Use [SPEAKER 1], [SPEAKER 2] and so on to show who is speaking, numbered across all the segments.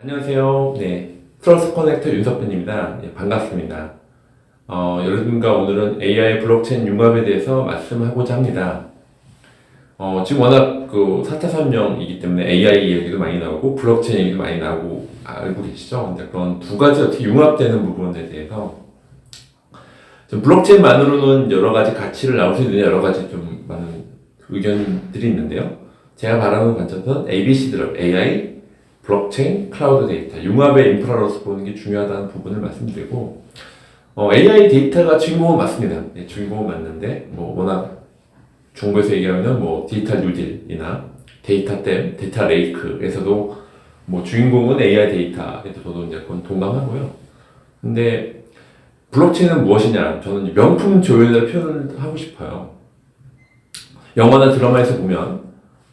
[SPEAKER 1] 안녕하세요. 네, 트러스트 커넥터 윤석빈입니다. 네, 반갑습니다. 여러분과 오늘은 AI 블록체인 융합에 대해서 말씀하고자 합니다. 지금 워낙 그 4차 산업이기 때문에 AI 얘기도 많이 나오고 블록체인 얘기도 많이 나오고 알고 계시죠? 근데 그런 두 가지 어떻게 융합되는 부분에 대해서 블록체인만으로는 여러 가지 가치를 나올 수 있는 여러 가지 좀 많은 의견들이 있는데요. 제가 바라는 관점은 ABC들, AI, 블록체인, 클라우드 데이터, 융합의 인프라로서 보는 게 중요하다는 부분을 말씀드리고, AI 데이터가 주인공은 맞습니다. 네, 주인공은 맞는데, 워낙 중국에서 얘기하면 디지털 뉴딜이나 데이터 댐, 데이터 레이크에서도 주인공은 AI 데이터에도 저도 이제 그건 동감하고요. 근데 블록체인은 무엇이냐? 저는 명품 조연을 표현을 하고 싶어요. 영화나 드라마에서 보면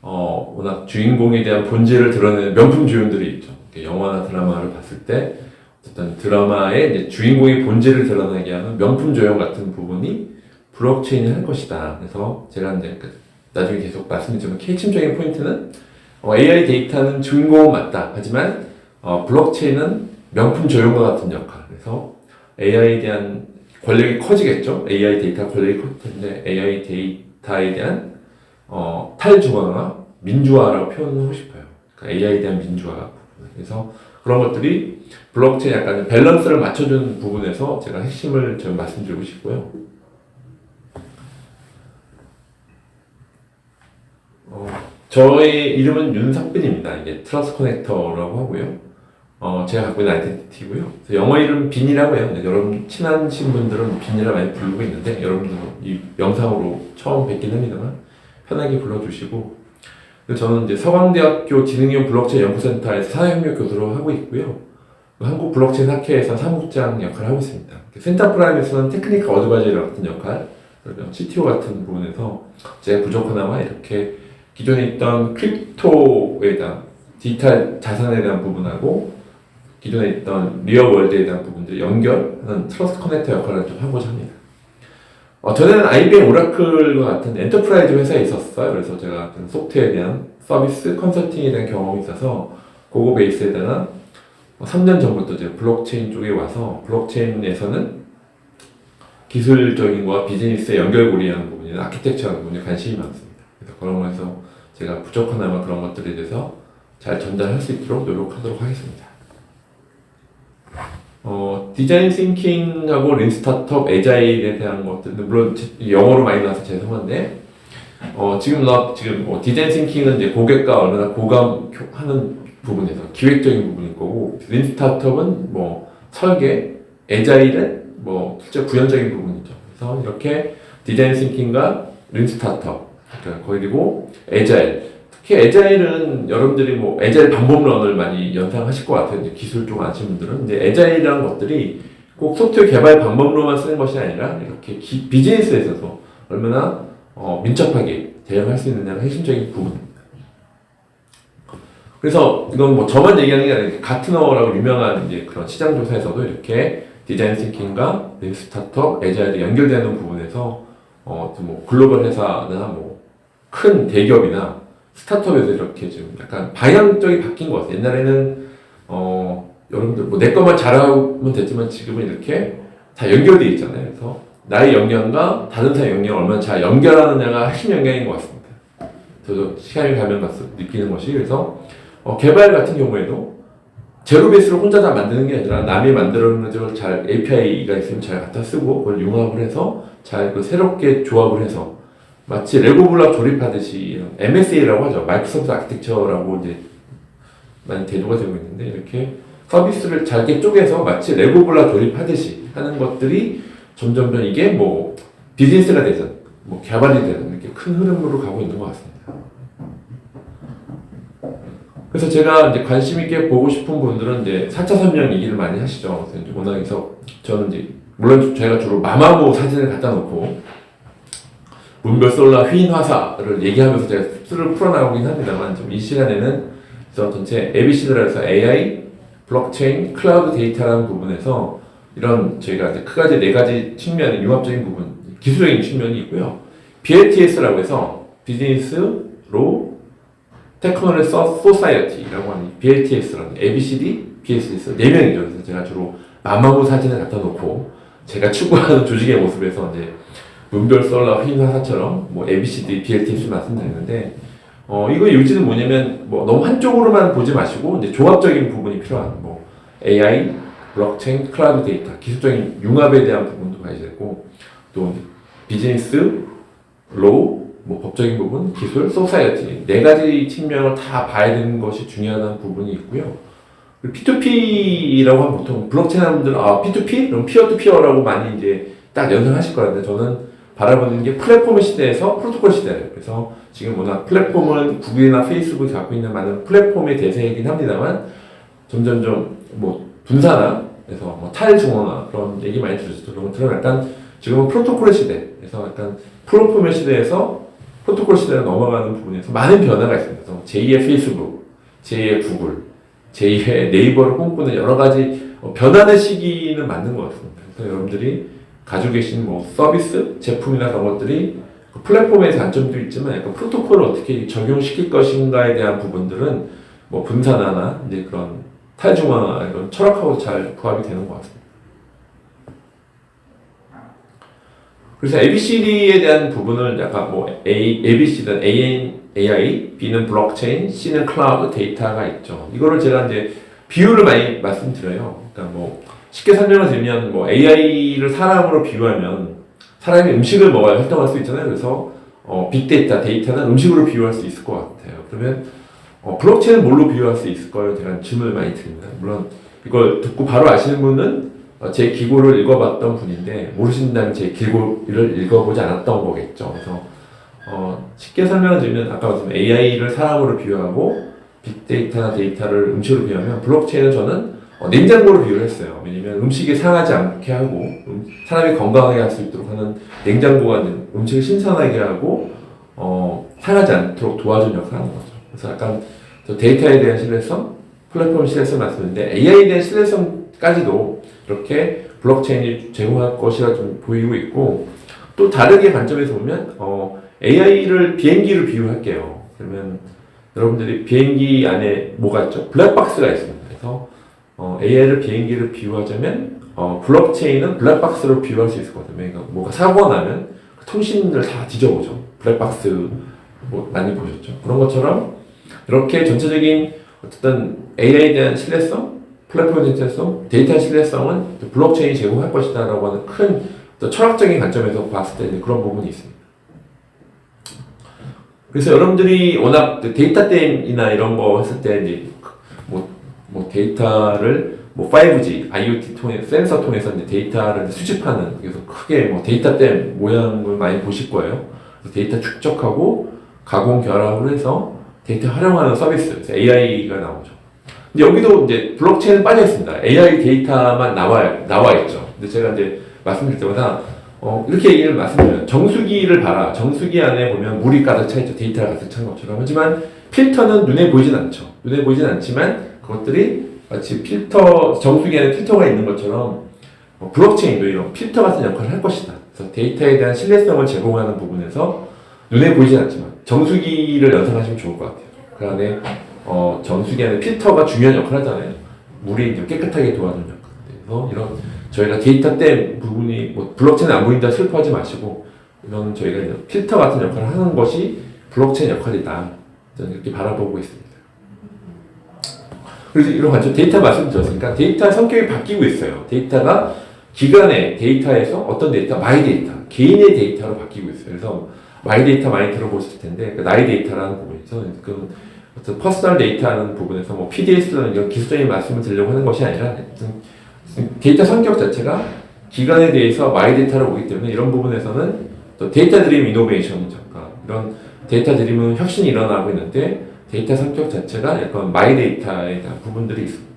[SPEAKER 1] 워낙 주인공에 대한 본질을 드러내는 명품 조연들이 있죠. 영화나 드라마를 봤을 때 어떤 드라마의 이제 주인공의 본질을 드러내게 하는 명품 조연 같은 부분이 블록체인이 할 것이다. 그래서 제가 이제 나중에 계속 말씀드리지만 핵심적인 포인트는 AI 데이터는 주인공은 맞다. 하지만 블록체인은 명품 조연과 같은 역할. 그래서 AI에 대한 권력이 커지겠죠. AI 데이터 권력이 커질 텐데 AI 데이터에 대한 탈중앙화, 민주화라고 표현하고 싶어요. 그러니까 AI에 대한 민주화. 그래서 그런 것들이 블록체인 약간 밸런스를 맞춰주는 부분에서 제가 핵심을 좀 말씀드리고 싶고요. 저의 이름은 윤석빈입니다. 이게 트러스트 커넥터라고 하고요. 제가 갖고 있는 아이덴티티고요. 영어 이름 빈이라고 해요. 여러분 친하신 분들은 빈이라 많이 부르고 있는데 여러분들 이 영상으로 처음 뵙긴 합니다만 편하게 불러주시고, 저는 이제 서강대학교 지능이용 블록체인 연구센터에서 사회협력 교수로 하고 있고요. 한국 블록체인 학회에서 사무국장 역할을 하고 있습니다. 센터프라임에서는 테크니컬 어드바이저 같은 역할, CTO 같은 부분에서 제가 부족하나마 이렇게 기존에 있던 크립토에 대한 디지털 자산에 대한 부분하고 기존에 있던 리얼월드에 대한 부분들 연결하는 트러스트 커넥터 역할을 좀 하고자 합니다. 전에는 IBM 오라클과 같은 엔터프라이즈 회사에 있었어요. 그래서 제가 소프트웨어에 대한 서비스 컨설팅에 대한 경험이 있어서 그거 베이스에 대한 3년 전부터 이제 블록체인 쪽에 와서 블록체인에서는 기술적인 거와 비즈니스의 연결고리하는 부분이나 아키텍처하는 부분에 관심이 많습니다. 그래서 그런 거에서 제가 부족하나마 그런 것들에 대해서 잘 전달할 수 있도록 노력하도록 하겠습니다. 디자인 싱킹하고 린 스타트업, 에자일에 대한 것들, 물론 영어로 많이 나와서 죄송한데, 지금 디자인 싱킹은 이제 고객과 얼마나 공감하는 부분에서 기획적인 부분일 거고, 린 스타트업은 설계, 에자일은 실제 구현적인 부분이죠. 그래서 이렇게 디자인 싱킹과 린 스타트업, 그리고 에자일, 특히 에자일은 여러분들이 에자일 방법론을 많이 연상하실 것 같아요. 이제 기술 쪽 아시는 분들은. 이제 에자일이라는 것들이 꼭 소프트웨어 개발 방법론만 쓰는 것이 아니라 이렇게 비즈니스에서도 얼마나 민첩하게 대응할 수 있느냐가 핵심적인 부분입니다. 그래서 이건 저만 얘기하는 게 아니라 가트너라고 유명한 이제 그런 시장 조사에서도 이렇게 디자인 싱킹과 스타트업, 에자일이 연결되는 부분에서 글로벌 회사나 큰 대기업이나 스타트업에서 이렇게 좀 약간 방향적이 바뀐 것 같아요. 옛날에는 여러분들 내 것만 잘하면 됐지만 지금은 이렇게 다 연결되어 있잖아요. 그래서 나의 역량과 다른 사람의 역량을 얼마나 잘 연결하느냐가 핵심 역량인 것 같습니다. 저도 시간이 가면 느끼는 것이, 그래서 개발 같은 경우에도 제로 베이스를 혼자 다 만드는 게 아니라 남이 만들어놓은 걸 잘 API가 있으면 잘 갖다 쓰고 그걸 융합을 해서 잘 새롭게 조합을 해서 마치 레고 블록 조립하듯이 MSA라고 하죠. 마이크로소프트 아키텍처라고 이제 많이 대두가 되고 있는데, 이렇게 서비스를 잘게 쪼개서 마치 레고 블록 조립하듯이 하는 것들이 점점 이게 비즈니스가 되든 개발이 되든 이렇게 큰 흐름으로 가고 있는 것 같습니다. 그래서 제가 이제 관심 있게 보고 싶은 분들은 이제 4차 산업 얘기를 많이 하시죠. 그래서 이제 워낙에서 저는 이제 물론 저희가 주로 마마무 사진을 갖다 놓고 문별 솔라 휘인 화사를 얘기하면서 제가 습수를 풀어나가긴 합니다만, 좀 이 시간에는 전체 ABC들에서 AI, 블록체인, 클라우드 데이터라는 부분에서 이런 저희가 이제 크게 네 가지 측면의 융합적인 부분, 기술적인 측면이 있고요. BLTS라고 해서 비즈니스, 로, 테크놀로지 소사이어티라고 하는 BLTS라는 ABCD, BLTS 4명이죠. 그래서 제가 주로 마마무 사진을 갖다 놓고 제가 추구하는 조직의 모습에서 이제 문별 솔라 휘인화사처럼 뭐 ABCD, BLTS 말씀드리는데 이거 요지는 뭐냐면 뭐 너무 한쪽으로만 보지 마시고 이제 조합적인 부분이 필요한 뭐 AI, 블록체인, 클라우드 데이터, 기술적인 융합에 대한 부분도 봐야 되고 또 비즈니스, 로우, 뭐 법적인 부분, 기술, 소사이어티 4가지 측면을 다 봐야 되는 것이 중요한 부분이 있고요. P2P라고 하면 보통 블록체인 하는 분들은 P2P? 그럼 피어 투 피어라고 많이 이제 딱 연상하실 거는데 저는 바라보는 게 플랫폼의 시대에서 프로토콜 시대예요. 그래서 지금 워낙 플랫폼은 구글이나 페이스북이 갖고 있는 많은 플랫폼의 대세이긴 합니다만 점점점 뭐 분산화, 그래서 뭐 탈중앙화 그런 얘기 많이 들으셨죠. 그런 것처럼 약간 지금은 프로토콜의 시대, 그래서 약간 플랫폼의 시대에서 프로토콜 시대로 넘어가는 부분에서 많은 변화가 있습니다. 그래서 제2의 페이스북, 제2의 구글, 제2의 네이버를 꿈꾸는 여러 가지 변화의 시기는 맞는 것 같습니다. 그래서 여러분들이 가지고 계신 뭐 서비스, 제품이나 그런 것들이 그 플랫폼의 단점도 있지만 약간 프로토콜을 어떻게 적용시킬 것인가에 대한 부분들은 뭐 분산화나 이제 그런 탈중앙화 이런 철학하고 잘 부합이 되는 것 같습니다. 그래서 ABCD에 대한 부분을 약간 뭐 ABC는 AI, B는 블록체인, C는 클라우드 데이터가 있죠. 이거를 제가 이제 비유를 많이 말씀드려요. 그러니까 뭐 쉽게 설명을 드리면 뭐 AI를 사람으로 비유하면 사람이 음식을 먹어야 활동할 수 있잖아요. 그래서 빅데이터, 데이터는 음식으로 비유할 수 있을 것 같아요. 그러면 블록체인은 뭘로 비유할 수 있을까요? 제가 질문을 많이 드립니다. 물론 이걸 듣고 바로 아시는 분은 제 기고를 읽어봤던 분인데 모르신다면 제 기고를 읽어보지 않았던 거겠죠. 그래서 쉽게 설명을 드리면 아까 말씀드린 AI를 사람으로 비유하고 빅데이터나 데이터를 음식으로 비유하면 블록체인은 저는 냉장고로 비유를 했어요. 왜냐면 음식이 상하지 않게 하고 사람이 건강하게 할 수 있도록 하는 냉장고가 음식을 신선하게 하고 상하지 않도록 도와주는 역할을 하는 거죠. 그래서 약간 데이터에 대한 신뢰성, 플랫폼 신뢰성 말씀드렸는데 AI에 대한 신뢰성까지도 이렇게 블록체인이 제공할 것이라 좀 보이고 있고 또 다르게 관점에서 보면 AI를 비행기로 비유할게요. 그러면 여러분들이 비행기 안에 뭐가 있죠? 블랙박스가 있습니다. 그래서 AI를 비행기를 비유하자면 블록체인은 블랙박스로 비유할 수 있을 것 같아요. 그러니까 뭐가 사고가 나면 통신을 다 뒤져보죠. 블랙박스 뭐 많이 보셨죠? 그런 것처럼 이렇게 전체적인 어쨌든 AI에 대한 신뢰성, 플랫폼의 신뢰성, 데이터 신뢰성은 블록체인이 제공할 것이다라고 하는 큰 철학적인 관점에서 봤을 때 그런 부분이 있습니다. 그래서 여러분들이 워낙 데이터 댐이나 이런 거 했을 때 이제 뭐 데이터를 뭐 5G, IoT 통해 센서 통해서 이제 데이터를 수집하는 그래서 크게 뭐 데이터 댐 모양을 많이 보실 거예요. 그래서 데이터 축적하고 가공 결합을 해서 데이터 활용하는 서비스, 그래서 AI가 나오죠. 근데 여기도 이제 블록체인은 빠져 있습니다. AI 데이터만 나와 있죠. 근데 제가 이제 말씀드릴 때마다 이렇게 얘기를 말씀드려요. 정수기를 봐라. 정수기 안에 보면 물이 가득 차 있죠. 데이터가 가득 찬 것처럼. 하지만 필터는 눈에 보이진 않죠. 눈에 보이진 않지만 그것들이 마치 정수기 안에 필터가 있는 것처럼 블록체인도 이런 필터 같은 역할을 할 것이다. 그래서 데이터에 대한 신뢰성을 제공하는 부분에서 눈에 보이진 않지만 정수기를 연상하시면 좋을 것 같아요. 그 안에 정수기 안에 필터가 중요한 역할을 하잖아요. 물이 이제 깨끗하게 도와주는 역할. 그래서 이런 저희가 데이터 댐 부분이 뭐 블록체인 안 보인다 슬퍼하지 마시고 이런 저희가 이런 필터 같은 역할을 하는 것이 블록체인 역할이다. 저는 이렇게 바라보고 있습니다. 그래서 이런 관점 데이터 말씀드렸으니까 데이터 성격이 바뀌고 있어요. 데이터가 기관의 데이터에서 어떤 데이터, 마이 데이터, 개인의 데이터로 바뀌고 있어요. 그래서 마이 데이터 많이 들어보실 텐데 나이 데이터라는 부분이죠. 그 어떤 퍼스널 데이터라는 부분에서 뭐 PDS라는 이런 기술적인 말씀을 드리려고 하는 것이 아니라 데이터 성격 자체가 기관에 대해서 마이 데이터로 오기 때문에 이런 부분에서는 또 데이터 드림 이노베이션 잠깐 이런 데이터 드림은 혁신이 일어나고 있는데 데이터 성격 자체가 약간 마이 데이터에 대한 부분들이 있습니다.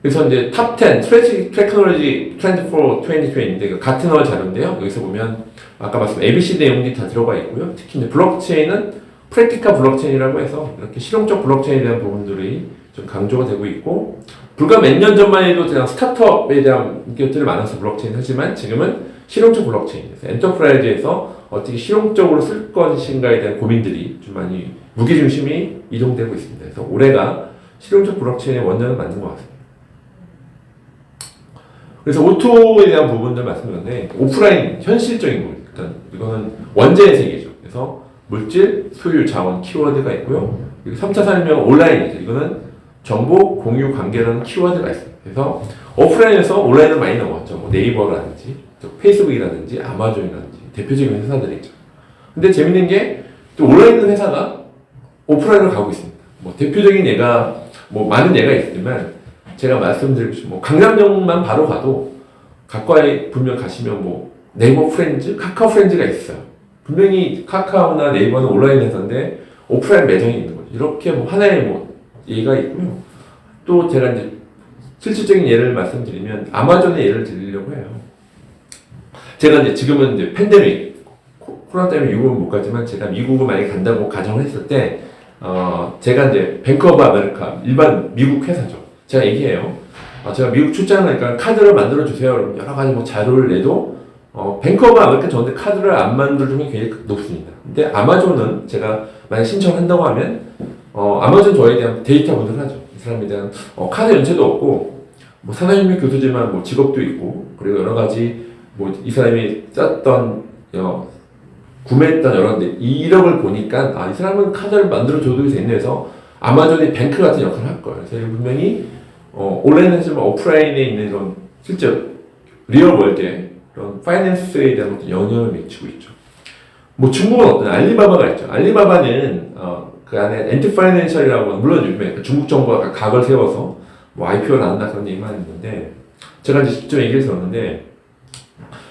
[SPEAKER 1] 그래서 이제 탑10 스트래티직 테크놀로지 트렌드 for 2020인데 가트너 자료인데요. 여기서 보면 아까 말씀 ABCD 내용이 다 들어가 있고요. 특히 이제 블록체인은 프랙티컬 블록체인이라고 해서 이렇게 실용적 블록체인에 대한 부분들이 좀 강조가 되고 있고 불과 몇 년 전만 해도 그냥 스타트업에 대한 것들이 많아서 블록체인 하지만 지금은 실용적 블록체인, 엔터프라이즈에서 어떻게 실용적으로 쓸 것인가에 대한 고민들이 좀 많이 무게중심이 이동되고 있습니다. 그래서 올해가 실용적 블록체인의 원년은 맞는 것 같습니다. 그래서 오토에 대한 부분들 말씀드렸는데 오프라인 현실적인 부분, 일단 이거는 원자의 세계죠. 그래서 물질, 소유, 자원, 키워드가 있고요. 그리고 3차 산업은 온라인이죠. 이거는 정보 공유 관계라는 키워드가 있습니다. 그래서 오프라인에서 온라인을 많이 넘어왔죠. 뭐 네이버라든지 또 페이스북이라든지 아마존이라든지 대표적인 회사들이죠. 근데 재밌는 게 또 온라인 회사가 오프라인으로 가고 있습니다. 뭐 대표적인 예가 뭐 많은 예가 있지만 제가 말씀드리고 싶은 뭐 강남역만 바로 가도 가까이 분명 가시면 뭐 네이버 프렌즈, 카카오 프렌즈가 있어요. 분명히 카카오나 네이버는 온라인 회사인데 오프라인 매장이 있는 거죠. 이렇게 뭐 하나의 뭐 예가 있고요. 또 제가 이제 실질적인 예를 말씀드리면 아마존의 예를 드리려고 해요. 제가 이제 지금은 이제 팬데믹 코로나 때문에 미국은 못 가지만 제가 미국을 만약에 간다고 가정을 했을 때 제가 이제 뱅크 오브 아메리카 일반 미국 회사죠. 제가 얘기해요. 제가 미국 출장을 하니까 카드를 만들어 주세요. 그러면 여러 가지 뭐 자료를 내도 뱅크 오브 아메리카 저한테 카드를 안 만들어주면 굉장히 높습니다. 근데 아마존은 제가 만약 신청한다고 하면 아마존 저에 대한 데이터 분석을 하죠. 이 사람에 대한 카드 연체도 없고 뭐 산업혁명 교수지만 뭐 직업도 있고 그리고 여러 가지 뭐 이 사람이 썼던 구매했던 여러 이력을 보니까 이 사람은 카드를 만들어줘도 됐네 해서 아마존이 뱅크 같은 역할을 할 거예요. 그래서 분명히 온라인에서 오프라인에 있는 이런 실제 리얼 월드의 이런 파이낸스에 대한 어떤 영향을 미치고 있죠. 뭐 중국은 어떤 알리바바가 있죠. 알리바바는 그 안에 엔트 파이낸셜이라고 물론 요즘에 중국 정부가 각을 세워서 뭐 IPO를 한다 그런 얘기만 했는데 제가 이제 직접 얘기를 들었는데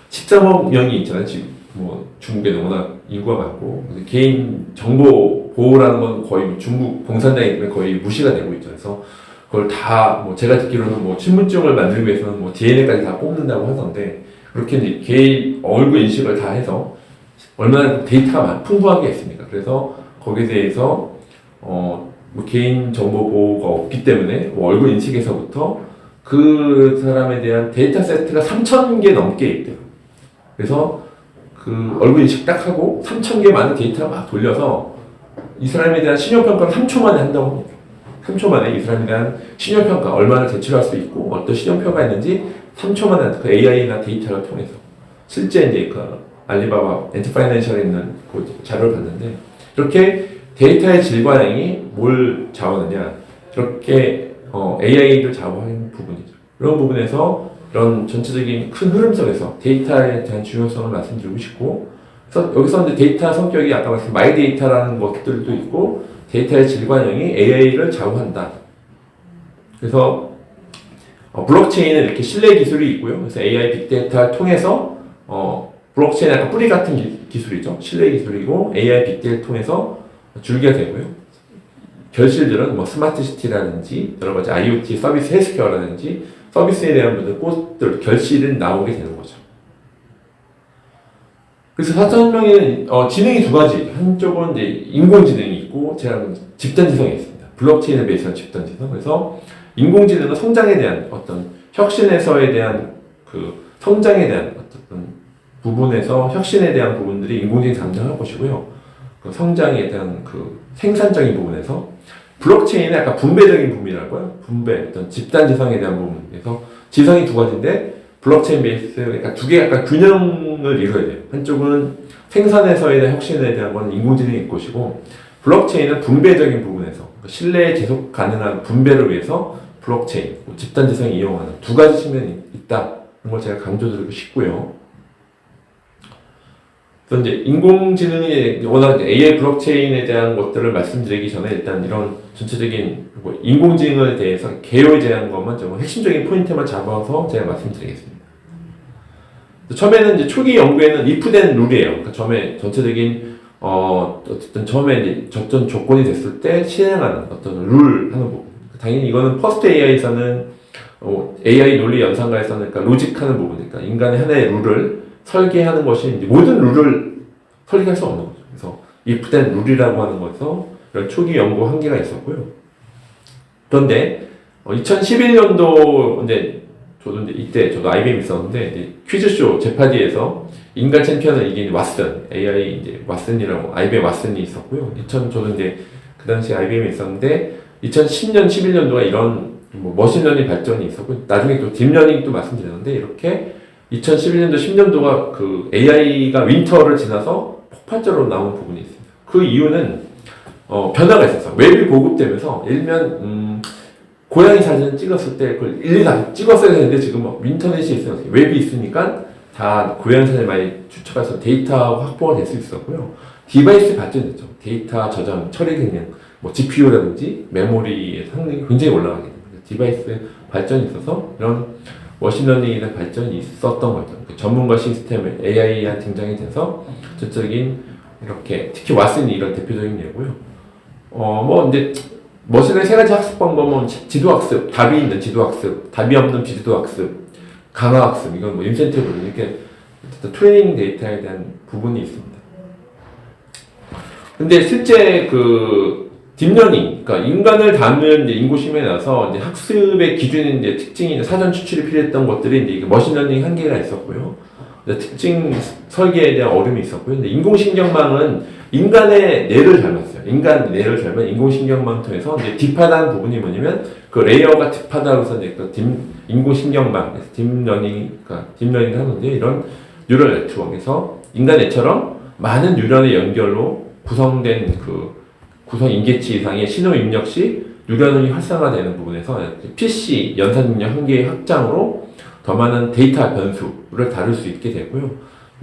[SPEAKER 1] 13억 명이 있잖아요. 지금 뭐 중국에는 워낙 인구가 많고 개인 정보 보호라는 건 거의 뭐 중국 공산당이 거의 무시가 되고 있죠. 그래서 그걸 다 뭐 제가 듣기로는 뭐 신분증을 만들기 위해서는 뭐 DNA까지 다 뽑는다고 하던데 그렇게 이제 개인 얼굴 인식을 다 해서 얼마나 데이터가 풍부하게 있습니까? 그래서 거기에 대해서 뭐 개인 정보 보호가 없기 때문에 뭐 얼굴 인식에서부터 그 사람에 대한 데이터 세트가 3,000개 넘게 있대요. 그래서 그 얼굴 인식 딱 하고 3,000개 많은 데이터를 막 돌려서 이 사람에 대한 신용평가를 3초 만에 한다고 합니다. 3초 만에 이 사람에 대한 신용평가, 얼마나 제출할 수 있고 어떤 신용평가 있는지 3초 만에 그 AI나 데이터를 통해서 실제 이제 그 알리바바 엔트파이낸셜에 있는 그 자료를 봤는데 이렇게 데이터의 질과 양이 뭘 좌우하느냐 이렇게 AI를 좌우하는 부분이죠. 이런 부분에서 이런 전체적인 큰 흐름 속에서 데이터에 대한 중요성을 말씀드리고 싶고 그래서 여기서 이제 데이터 성격이 아까 말씀 마이 데이터라는 것들도 있고 데이터의 질관형이 AI를 좌우한다. 그래서 블록체인은 이렇게 신뢰 기술이 있고요. 그래서 AI 빅데이터를 통해서 블록체인 약간 뿌리 같은 기술이죠. 신뢰 기술이고 AI 빅데이터를 통해서 줄기가 되고요. 결실들은 뭐 스마트 시티라든지 여러 가지 IoT 서비스 헬스케어라든지 서비스에 대한 꽃들 결실은 나오게 되는 거죠. 그래서 4차 혁명에는 지능이 두 가지. 한쪽은 이제 인공지능이 있고 제가 집단지성이 있습니다. 블록체인을 베이스한 집단지성. 그래서 인공지능은 성장에 대한 어떤 혁신에서에 대한 그 성장에 대한 어떤 부분에서 혁신에 대한 부분들이 인공지능이 담당할 것이고요. 그 성장에 대한 그 생산적인 부분에서 블록체인은 약간 분배적인 부분이랄까요? 분배, 어떤 집단지성에 대한 부분. 그래서 지성이 두 가지인데 블록체인 베이스, 그러니까 두 개 약간 균형을 이루어야 돼요. 한쪽은 생산에서에 대한 혁신에 대한 건 인공지능일 것이고, 블록체인은 분배적인 부분에서, 신뢰 지속 가능한 분배를 위해서 블록체인, 집단지성이 이용하는 두 가지 측면이 있다. 그런 걸 제가 강조드리고 싶고요. 그래서 이제 인공지능이 워낙 AI 블록체인에 대한 것들을 말씀드리기 전에 일단 이런 전체적인 인공지능에 대해서 개요에 대한 것만 좀 핵심적인 포인트만 잡아서 제가 말씀드리겠습니다. 처음에는 이제 초기 연구에는 if된 룰이에요. 그러니까 처음에 전체적인 어쨌든 처음에 이제 어떤 조건이 됐을 때 실행하는 어떤 룰 하는 부분. 당연히 이거는 퍼스트 AI에서는 AI 논리 연산가에서는 그러니까 로직하는 부분이니까 인간의 하나의 룰을 설계하는 것이 이제 모든 룰을 설계할 수 없는 거죠. 그래서 if된 룰이라고 하는 것에서 이런 초기 연구 한계가 있었고요. 그런데 2011년도 이제 저도 이제 이때 저도 IBM 있었는데 이제 퀴즈쇼 제파디에서 인간 챔피언을 이긴 왓슨 AI 이제 왓슨이라고 IBM 왓슨이 있었고요. 저도 이제 그 당시 IBM에 있었는데 2010년 11년도가 이런 뭐 머신러닝 발전이 있었고 나중에 또 딥러닝도 말씀드렸는데 이렇게 2011년도 10년도가 그 AI가 윈터를 지나서 폭발적으로 나온 부분이 있습니다. 그 이유는 변화가 있었어. 웹이 보급되면서 일면 고양이 사진을 찍었을 때 그걸 일일이 다 찍었어야 되는데 지금 뭐 인터넷이 있어요. 웹이 있으니까 다 고양이 사진을 많이 추적해서 데이터 확보가 될 수 있었고요. 디바이스 발전됐죠. 데이터 저장, 처리 기능, 뭐 GPU라든지 메모리의 성능이 굉장히 올라가게 됩니다. 디바이스 발전이 있어서 이런 머신러닝에 대한 발전이 있었던 거죠. 전문가 시스템의 AI가 등장이 돼서 전적인 이렇게 특히 왓슨이 이런 대표적인 예고요. 뭐 이제 머신의 세 가지 학습 방법은 지도학습, 답이 있는 지도학습, 답이 없는 비지도학습, 강화학습, 이건 뭐 인센티브로 이렇게 트레이닝 데이터에 대한 부분이 있습니다. 근데 실제 그 딥러닝, 그러니까 인간을 닮은 이제 인공지능에 나서 이제 학습의 기준인 이제 특징이 사전 추출이 필요했던 것들이 이제 머신러닝 한계가 있었고요. 특징 설계에 대한 어려움이 있었고요. 근데 인공신경망은 인간의 뇌를 닮았어요. 인간 뇌를 닮은 인공신경망 통해서 이제 딥하다는 부분이 뭐냐면 그 레이어가 딥하다고 해서 이제 그 인공신경망, 그래서 딥러닝, 그러니까 딥러닝을 하는데 이런 뉴럴 네트워크에서 인간 뇌처럼 많은 뉴런의 연결로 구성된 그 구성 인계치 이상의 신호 입력 시 뉴런이 활성화되는 부분에서 PC 연산 능력 한계의 확장으로 더 많은 데이터 변수를 다룰 수 있게 되고요.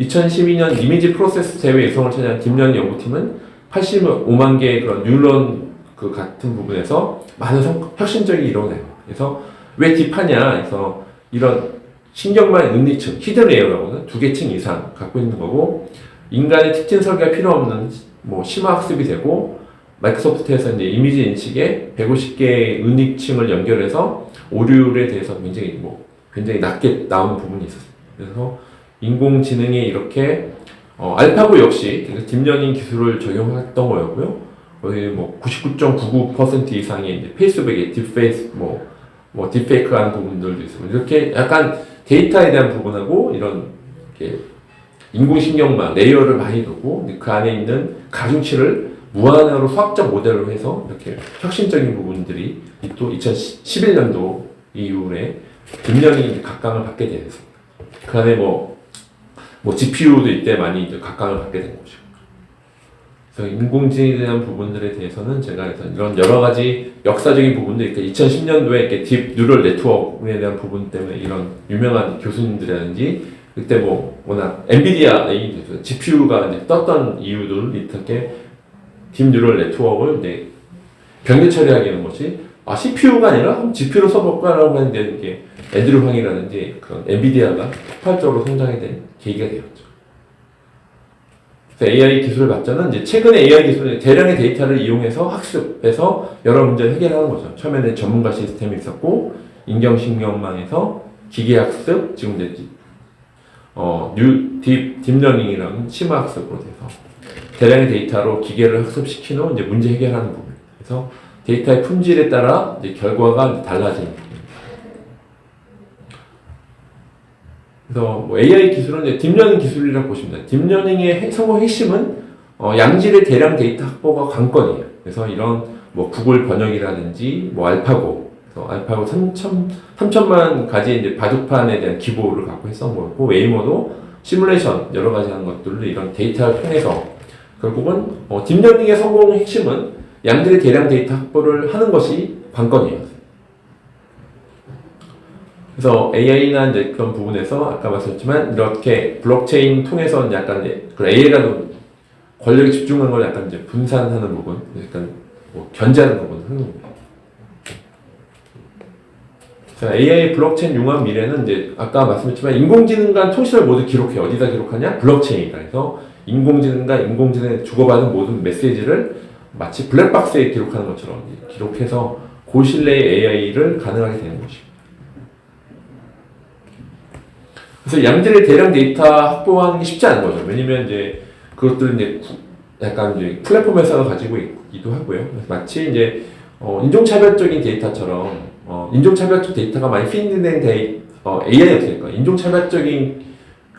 [SPEAKER 1] 2012년 이미지 프로세스 대회 유성을 차지한 딥러닝 연구팀은 85만 개의 그런 뉴런 그 같은 부분에서 많은 혁신적이 일어나요. 그래서 왜 딥하냐? 그래서 이런 신경망 은니층, 히든 레이어라고 하는 2개 층 이상 갖고 있는 거고 인간의 특징 설계가 필요 없는 뭐 심화 학습이 되고 마이크로소프트에서 이제 이미지 인식에 150개의 은닉층을 연결해서 오류에 대해서 굉장히 낮게 나오는 부분이 있었어요. 그래서 인공지능이 이렇게 알파고 역시 딥러닝 기술을 적용했던 거였고요. 거의 뭐 99.99% 이상의 이제 페이스북의 딥페이스 뭐 딥페이크한 부분들도 있어요. 이렇게 약간 데이터에 대한 부분하고 이런 이렇게 인공신경망 레이어를 많이 두고 그 안에 있는 가중치를 무한으로 수학적 모델로 해서 이렇게 혁신적인 부분들이 또 2011년도 이후에 딥러닝이 각광을 받게 되었습니다. 그 안에 뭐 GPU도 이때 많이 이제 각광을 받게 된 거죠. 그래서 인공지능에 대한 부분들에 대해서는 제가 이런 여러 가지 역사적인 부분들, 2010년도에 이렇게 딥 뉴럴 네트워크에 대한 부분 때문에 이런 유명한 교수님들이라든지 그때 뭐 워낙 엔비디아 GPU가 이제 떴던 이유들 이렇게 딥 뉴럴 네트워크를 이제 병렬 처리하게 하는 것이 CPU가 아니라 GPU로 써볼까라고 하는데 이게 애드류 황이라든지 그런 엔비디아가 폭발적으로 성장이 된 계기가 되었죠. 그래서 AI 기술 발전은 이제 최근에 AI 기술은 대량의 데이터를 이용해서 학습해서 여러 문제를 해결하는 거죠. 처음에는 전문가 시스템이 있었고 인공신경망에서 기계학습, 지금 이제 딥러닝이라는 심화학습으로 돼서 대량의 데이터로 기계를 학습시킨 후 이제 문제 해결하는 부분. 그래서 데이터의 품질에 따라 이제 결과가 달라지는 부분. 그래서 뭐 AI 기술은 이제 딥러닝 기술이라고 보시면 돼요. 딥러닝의 성공 핵심은 양질의 대량 데이터 확보가 관건이에요. 그래서 이런 뭐 구글 번역이라든지 뭐 알파고, 그래서 알파고 3천만 가지 이제 바둑판에 대한 기보를 갖고 했던 거고 웨이모도 시뮬레이션 여러 가지 하는 것들을 이런 데이터를 통해서 결국은 딥러닝의 성공 핵심은 양질의 대량 데이터 확보를 하는 것이 관건이에요. 그래서 AI나 이제 그런 부분에서 아까 말씀했지만 이렇게 블록체인 통해서 약간 그 AI가 권력이 집중한 걸 약간 이제 분산하는 부분, 약간 뭐 견제하는 부분을 하는 겁니다. AI 블록체인 융합 미래는 이제 아까 말씀했지만 인공지능과 통신을 모두 기록해. 어디다 기록하냐? 블록체인이다. 그래서 인공지능과 인공지능에 주고받은 모든 메시지를 마치 블랙박스에 기록하는 것처럼 기록해서 고신뢰의 AI를 가능하게 되는 것입니다. 그래서 양질의 대량 데이터 확보하는 게 쉽지 않은 거죠. 왜냐면 이제 그것들은 이제 약간 이제 플랫폼 회사가 가지고 있기도 하고요. 마치 이제 인종차별적인 데이터처럼 인종차별적 데이터가 많이 피딩된 AI 어떻게 할까? 인종차별적인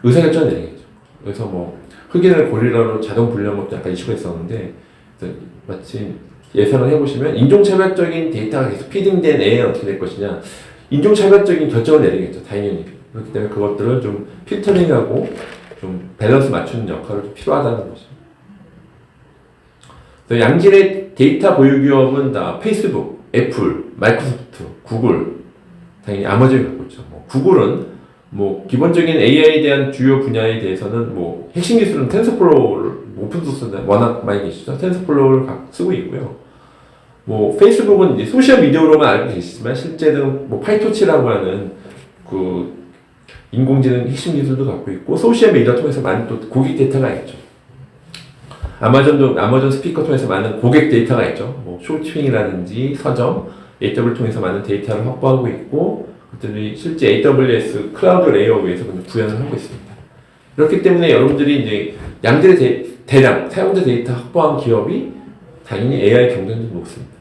[SPEAKER 1] 의사결정을 내리겠죠. 그래서 뭐 흑인을 고릴라로 자동 분류한 것도 약간 이슈가 있었는데 마침 예상을 해보시면 인종차별적인 데이터가 계속 피딩된 AI는 어떻게 될 것이냐, 인종차별적인 결정을 내리겠죠, 당연히. 그렇기 때문에 그것들을 좀 필터링하고 좀 밸런스 맞추는 역할을 좀 필요하다는 거죠. 그래서 양질의 데이터 보유 기업은 다 페이스북, 애플, 마이크로소프트, 구글, 당연히 아마존이 갖고 있죠. 뭐 구글은 뭐 기본적인 AI에 대한 주요 분야에 대해서는 뭐 핵심 기술은 텐서플로우를 오픈소스인데 워낙 많이 계시죠. 텐서플로우를 쓰고 있고요. 뭐 페이스북은 이제 소셜 미디어로만 알고 계시지만 실제는 뭐 파이토치라고 하는 그 인공지능 핵심 기술도 갖고 있고 소셜 미디어 통해서 많은 또 고객 데이터가 있죠. 아마존도 아마존 스피커 통해서 많은 고객 데이터가 있죠. 뭐 쇼핑이라든지 서점, AW를 통해서 많은 데이터를 확보하고 있고 그들이 실제 AWS 클라우드 레이어 위에서 구현을 하고 있습니다. 그렇기 때문에 여러분들이 이제 양질의 대량 사용자 데이터 확보한 기업이 당연히 AI 경쟁력이 높습니다.